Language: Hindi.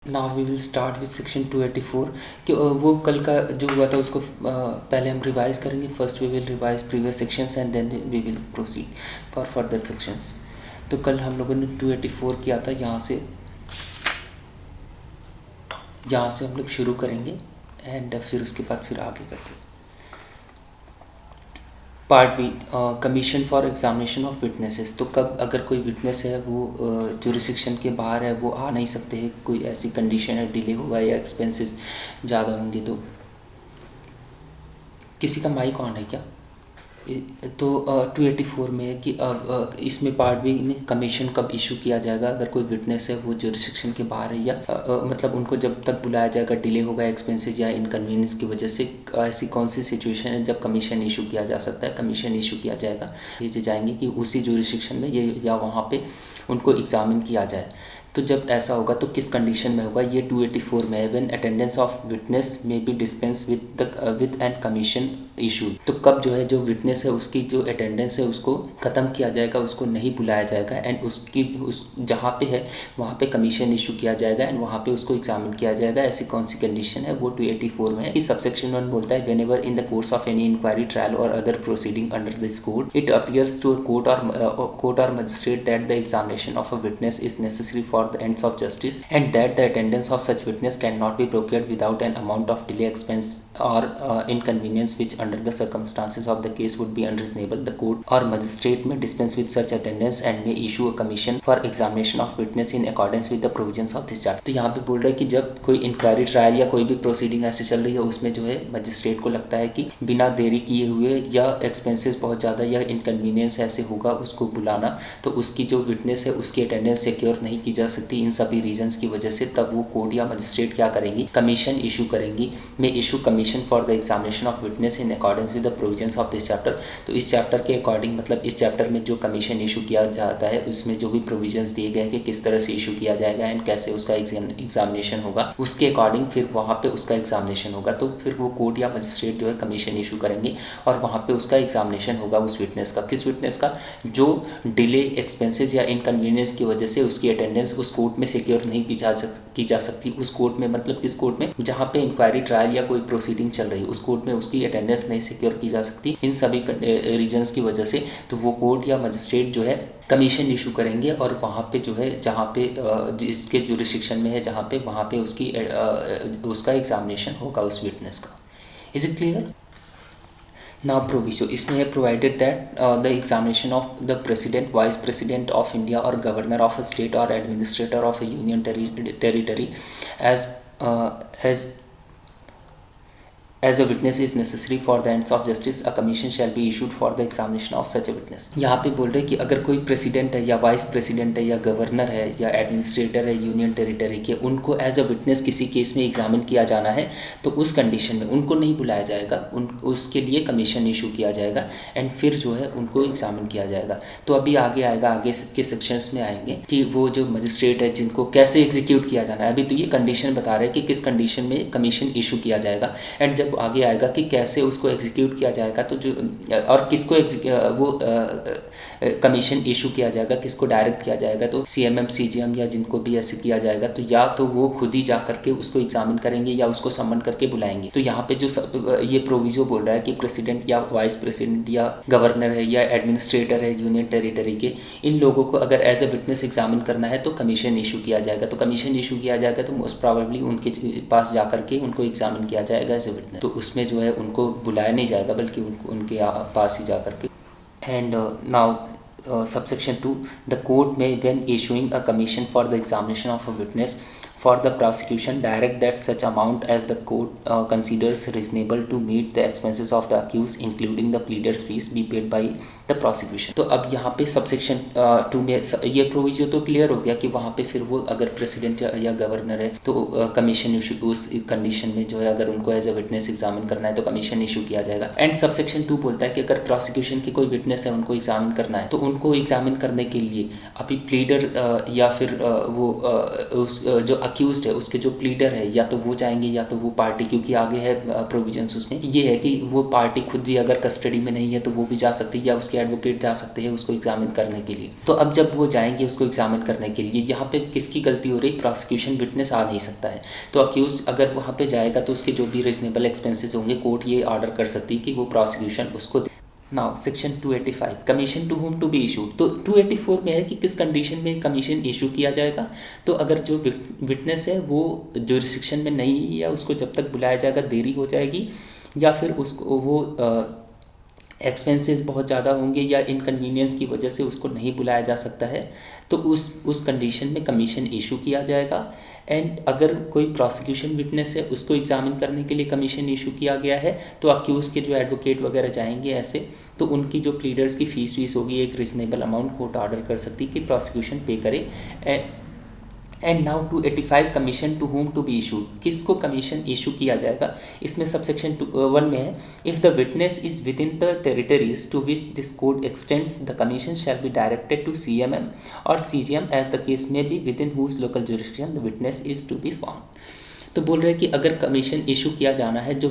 Now we will start with section 284 कि वो कल का जो हुआ था उसको पहले हम रिवाइज करेंगे। First we will revise previous sections and then we will proceed for further sections. तो कल हम लोगों ने 284 किया था। यहाँ से हम लोग शुरू करेंगे एंड फिर उसके बाद फिर आगे करते हैं। Part B, commission for examination of witnesses. तो कब अगर कोई विटनेस है वो जुरिस्डिक्शन के बाहर है, वो आ नहीं सकते हैं, कोई ऐसी कंडीशन है, डिले होगा या एक्सपेंसेस ज़्यादा होंगे। तो किसी का माइक ऑन है क्या? तो 284 में है कि अब इसमें पार्ट बी में कमीशन कब इशू किया जाएगा अगर कोई विटनेस है वो जुरिस्डिक्शन के बाहर है, या मतलब उनको जब तक बुलाया जाएगा, डिले होगा एक्सपेंसेस या इनकन्वीनियंस की वजह से, ऐसी कौन सी सिचुएशन है जब कमीशन इशू किया जा सकता है, कमीशन इशू किया जाएगा। भेजे जाएंगे कि उसी जुरिस्डिक्शन में ये या वहाँ पे उनको एग्जामिन किया जाए। तो जब ऐसा होगा तो किस कंडीशन में होगा, ये 284 में है। व्हेन अटेंडेंस ऑफ विटनेस में be dispense with and commission issue. तो कब जो है जो विटनेस है उसकी जो अटेंडेंस है उसको ख़त्म किया जाएगा, उसको नहीं बुलाया जाएगा एंड उस जहाँ पे है वहाँ पे कमीशन इशू किया जाएगा एंड वहाँ पे उसको एग्जामिन किया जाएगा। ऐसी कौन सी कंडीशन है, वो 284 में है। इस सबसेक्शन 1 बोलता है, whenever in the course of any inquiry, trial or other proceeding under this code it appears to a court or magistrate that the examination of a witness is necessary for the ends of justice and that the attendance of such witness cannot be procured without an amount of delay, expense or inconvenience which under the circumstances of the case would be unreasonable, the court or magistrate may dispense with such attendance and may issue a commission for examination of witness in accordance with the provisions of this chapter। तो यहाँ पे बोल रहा है कि जब कोई इंक्वायरी, ट्रायल या कोई भी प्रोसीडिंग ऐसे चल रही है उसमें जो है मजिस्ट्रेट को लगता है कि बिना देरी किए हुए या एक्सपेंसेस बहुत ज़्यादा या इनकन्वीनियंस ऐसे होगा उसको बुलाना, तो उसकी जो विटनेस है उसकी अटेंडेंस सिक्योर नहीं की जा सकती इन सभी रीजंस की वजह से, तब वो कोर्ट या मजिस्ट्रेट क्या करेंगी, कमीशन इशू करेंगी। में issue commission for the examination of witness in accordance with the provisions of this chapter. तो इस चैप्टर के अकॉर्डिंग, मतलब इस चैप्टर में जो कमीशन इशू किया जाता है उसमें जो भी प्रोविजंस दिए गए कि किस तरह से इशू किया जाएगा एंड कैसे उसका एग्जामिनेशन होगा, उसके अकॉर्डिंग फिर वहाँ पे उसका एग्जामिनेशन होगा। तो फिर वो कोर्ट या मजिस्ट्रेट जो है कमीशन इशू करेंगे और वहाँ पे उसका एग्जामिनेशन होगा उस विटनेस का। किस विटनेस का? जो डिले, एक्सपेंसेस या इनकन्वीनियंस की वजह से उसकी अटेंडेंस उस कोर्ट में सिक्योर नहीं की जा सकती। उस कोर्ट में, मतलब किस कोर्ट में? जहाँ पे इंक्वायरी, ट्रायल या कोई प्रोसीडिंग चल रही है उस कोर्ट में उसकी अटेंडेंस नहीं सिक्योर की जा सकती इन सभी रीजंस की वजह से। तो वो कोर्ट या मजिस्ट्रेट जो है कमीशन इशू करेंगे और वहाँ पे जो है जहाँ पे जिसके जुरिस्डिक्शन में है जहाँ पे, वहाँ पे उसका एग्जामिनेशन होगा उस विटनेस का। Is it clear? Now proviso, इसमें है provided that the examination of the president, vice president of India or governor of a state or administrator of a union territory as uh, as as a witness is necessary for the ends of justice, a commission shall be issued for the examination of such a witness। यहाँ पे बोल रहे हैं कि अगर कोई प्रेसिडेंट है या वाइस प्रेसिडेंट है या गवर्नर है या एडमिनिस्ट्रेटर है यूनियन टेरिटरी के, उनको एज अ विटनेस किसी केस में एग्जामिन किया जाना है तो उस कंडीशन में उनको नहीं बुलाया जाएगा, उसके लिए कमीशन इशू किया जाएगा एंड फिर जो है उनको एग्जामिन किया जाएगा। तो अभी आगे आएगा, आगे के सेक्शंस में आएंगे कि वो जो मजिस्ट्रेट है जिनको कैसे एग्जीक्यूट किया जाना है। अभी तो ये कंडीशन बता रहे हैं कि किस कंडीशन में कमीशन इशू किया जाएगा एंड जब आगे आएगा कि कैसे उसको एग्जीक्यूट किया जाएगा, तो जो और किसको वो कमीशन इशू किया जाएगा, किसको डायरेक्ट किया जाएगा, तो सीएमएम, सीजीएम या जिनको भी ऐसे किया जाएगा, तो या तो वो खुद ही जा करके उसको एग्जामिन करेंगे या उसको समन करके बुलाएंगे। तो यहाँ पे जो ये प्रोविजो बोल रहा है कि प्रेसिडेंट या वाइस प्रेसिडेंट या गवर्नर है या एडमिनिस्ट्रेटर है यूनियन टेरिटरी के, इन लोगों को अगर एज अ विटनेस एग्जामिन करना है तो कमीशन इशू किया जाएगा। तो कमीशन इशू किया जाएगा तो मोस्ट प्रॉबेबली उनके पास जा करके उनको एग्जामिन किया जाएगा एज अ विटनेस। तो उसमें जो है उनको बुलाया नहीं जाएगा बल्कि उनके पास ही जा करके। And now subsection 2, the court may, when issuing a commission for the examination of a witness for the prosecution, direct that such amount as the court considers reasonable to meet the expenses of the accused including the pleader's fees be paid by the prosecution। तो अब यहाँ पे सबसेक्शन 2 में ये प्रोविजन तो क्लियर हो गया कि वहाँ पे फिर वो अगर प्रेसिडेंट या गवर्नर है तो कमीशन इशू, उस कंडीशन में जो है अगर उनको एज अ विटनेस एग्जामिन करना है तो कमीशन इशू किया जाएगा। एंड सबसेक्शन 2 बोलता है कि अगर प्रोसिक्यूशन की कोई विटनेस है उनको एग्जामिन करना है तो उनको एग्जामिन करने के लिए अभी प्लीडर या फिर वो उस जो अक्यूज्ड है उसके जो प्लीडर है या तो वो जाएंगे या तो वो पार्टी, क्योंकि आगे है प्रोविजंस उसमें ये है कि वो पार्टी खुद भी अगर कस्टडी में नहीं है तो वो भी जा सकती है या उसके एडवोकेट जा सकते हैं उसको एग्जामिन करने के लिए। तो अब जब वो जाएंगे उसको एग्जामिन करने के लिए, यहाँ पे किसकी गलती हो रही, प्रोसिक्यूशन विटनेस आ नहीं सकता है। तो अक्यूज अगर वहाँ पे जाएगा तो उसके जो भी रीजनेबल एक्सपेंसेस होंगे कोर्ट ये ऑर्डर कर सकती है कि वो प्रोसिक्यूशन उसको। Now section 285 commission to whom to be issued. तो 284 में है कि किस कंडीशन में कमीशन इशू किया जाएगा। तो अगर जो विटनेस है वो जुरिस्डिक्शन में नहीं है या उसको जब तक बुलाया जाएगा देरी हो जाएगी या फिर उसको वो एक्सपेंसेस बहुत ज़्यादा होंगे या इनकन्वीनियंस की वजह से उसको नहीं बुलाया जा सकता है, तो उस कंडीशन में कमीशन इशू किया जाएगा। एंड अगर कोई प्रोसिक्यूशन विटनेस है उसको एग्जामिन करने के लिए कमीशन इशू किया गया है तो अक्यूज़ के जो एडवोकेट वगैरह जाएंगे ऐसे, तो उनकी जो प्लीडर्स की फ़ीस होगी एक रीजनेबल अमाउंट कोर्ट ऑर्डर कर सकती है कि प्रोसिक्यूशन पे करे। And now 285 commission to whom to be issued, किसको कमीशन इशू किया जाएगा। इसमें सबसेक्शन 1 में है, if the witness is within the territories to which this code extends the commission shall be directed to CMM और CGM as the case may be within whose local jurisdiction the witness is to be found. तो बोल रहे हैं कि अगर कमीशन इशू किया जाना है जो